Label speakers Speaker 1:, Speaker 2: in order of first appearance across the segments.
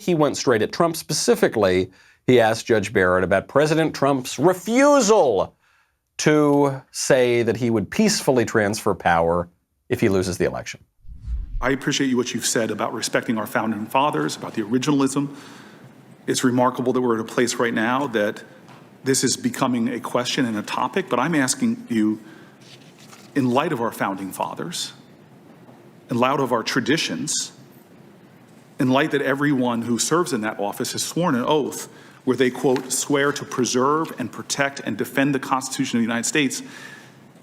Speaker 1: He went straight at Trump specifically. He asked Judge Barrett about President Trump's refusal to say that he would peacefully transfer power if he loses the election.
Speaker 2: I appreciate what you've said about respecting our founding fathers, about the originalism. It's remarkable that we're at a place right now that this is becoming a question and a topic, but I'm asking you, in light of our founding fathers, in light of our traditions, in light that everyone who serves in that office has sworn an oath where they, quote, swear to preserve and protect and defend the Constitution of the United States,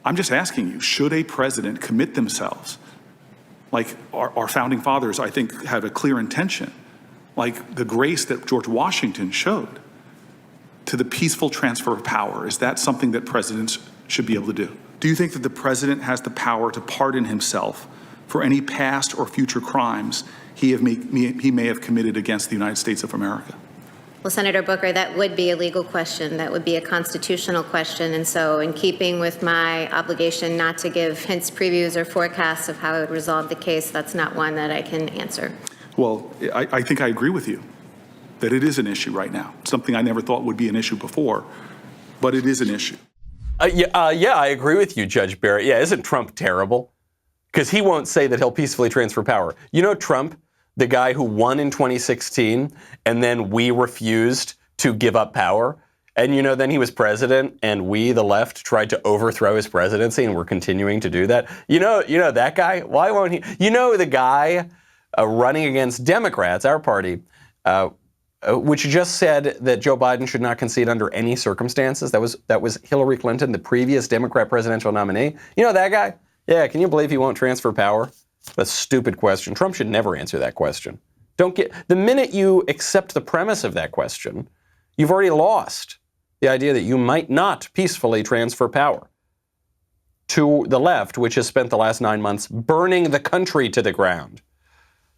Speaker 2: I'm just asking you, should a president commit themselves, like our founding fathers, I think, have a clear intention, like the grace that George Washington showed, to the peaceful transfer of power? Is that something that presidents should be able to do? Do you think that the president has the power to pardon himself for any past or future crimes he may have committed against the United States of America?
Speaker 3: Well, Senator Booker, that would be a legal question. That would be a constitutional question. And so in keeping with my obligation not to give hints, previews, or forecasts of how I would resolve the case, that's not one that I can answer.
Speaker 2: Well, I think I agree with you that it is an issue right now. Something I never thought would be an issue before, but it is an issue.
Speaker 1: Yeah, I agree with you, Judge Barrett. Yeah, isn't Trump terrible? Because he won't say that he'll peacefully transfer power. You know Trump, the guy who won in 2016, and then we refused to give up power. And, you know, then he was president, and we, the left, tried to overthrow his presidency, and we're continuing to do that. You know that guy? Why won't he? You know the guy running against Democrats, our party, which just said that Joe Biden should not concede under any circumstances. That was Hillary Clinton, the previous Democrat presidential nominee. You know that guy? Yeah, can you believe he won't transfer power? That's a stupid question. Trump should never answer that question. The minute you accept the premise of that question, you've already lost the idea that you might not peacefully transfer power to the left, which has spent the last 9 months burning the country to the ground.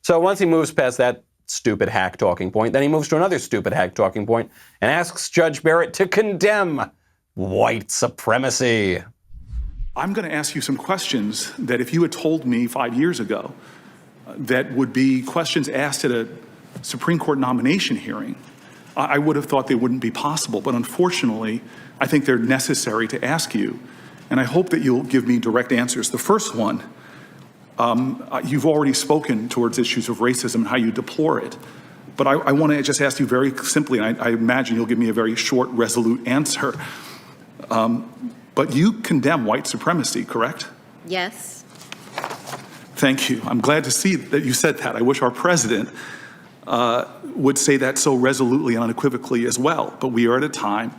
Speaker 1: So once he moves past that stupid hack talking point, then he moves to another stupid hack talking point and asks Judge Barrett to condemn white supremacy.
Speaker 2: I'm going to ask you some questions that if you had told me 5 years ago that would be questions asked at a Supreme Court nomination hearing, I would have thought they wouldn't be possible. But unfortunately, I think they're necessary to ask you. And I hope that you'll give me direct answers. The first one, you've already spoken towards issues of racism and how you deplore it. But I want to just ask you very simply, and I imagine you'll give me a very short, resolute answer. But you condemn white supremacy, correct?
Speaker 3: Yes.
Speaker 2: Thank you. I'm glad to see that you said that. I wish our president would say that so resolutely and unequivocally as well. But we are at a time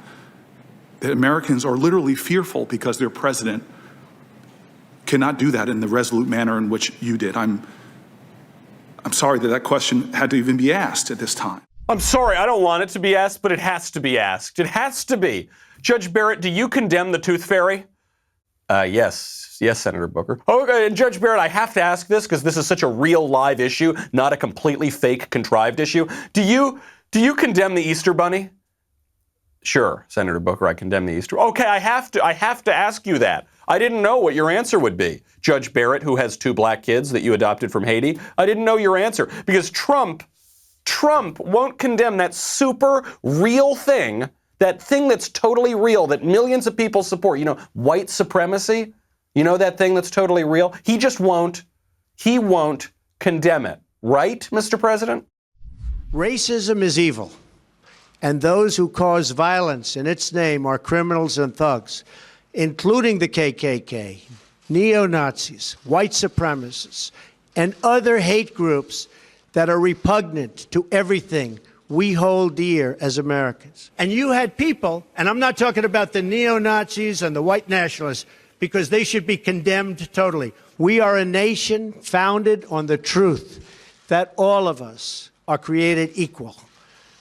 Speaker 2: that Americans are literally fearful because their president cannot do that in the resolute manner in which you did. I'm sorry that question had to even be asked at this time.
Speaker 1: I'm sorry, I don't want it to be asked, but it has to be asked. It has to be. Judge Barrett, do you condemn the tooth fairy? Yes, Senator Booker. Okay, and Judge Barrett, I have to ask this because this is such a real live issue, not a completely fake, contrived issue. Do you condemn the Easter Bunny? Sure, Senator Booker, I condemn the Easter. Okay, I have to ask you that. I didn't know what your answer would be. Judge Barrett, who has 2 black kids that you adopted from Haiti, I didn't know your answer because Trump won't condemn that super real thing, that thing that's totally real, that millions of people support. You know, white supremacy, you know, that thing that's totally real. He just won't. He won't condemn it. Right, Mr. President?
Speaker 4: Racism is evil, and those who cause violence in its name are criminals and thugs, including the KKK, neo-Nazis, white supremacists, and other hate groups that are repugnant to everything we hold dear as Americans. And you had people, and I'm not talking about the neo-Nazis and the white nationalists, because they should be condemned totally. We are a nation founded on the truth that all of us are created equal.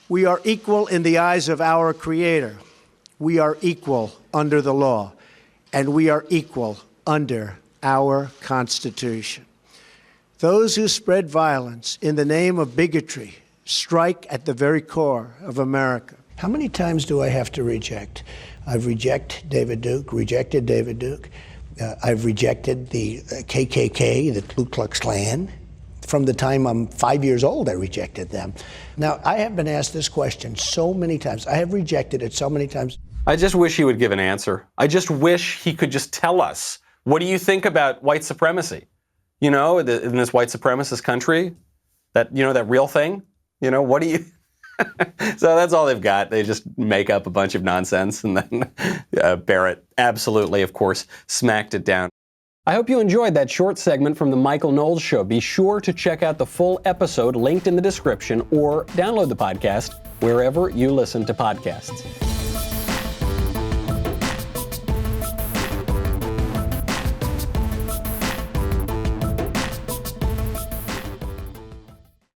Speaker 4: We are equal in the eyes of our Creator. We are equal under the law, and we are equal under our Constitution. Those who spread violence in the name of bigotry strike at the very core of America. How many times do I have to reject? I've rejected David Duke. I've rejected the KKK, the Ku Klux Klan, From the time I'm 5 years old, I rejected them. Now, I have been asked this question so many times. I have rejected it so many times.
Speaker 1: I just wish he would give an answer. I just wish he could just tell us, what do you think about white supremacy? You know, in this white supremacist country, that real thing? You know, what do you... So that's all they've got. They just make up a bunch of nonsense, and then Barrett absolutely, of course, smacked it down. I hope you enjoyed that short segment from the Michael Knowles Show. Be sure to check out the full episode linked in the description, or download the podcast wherever you listen to podcasts.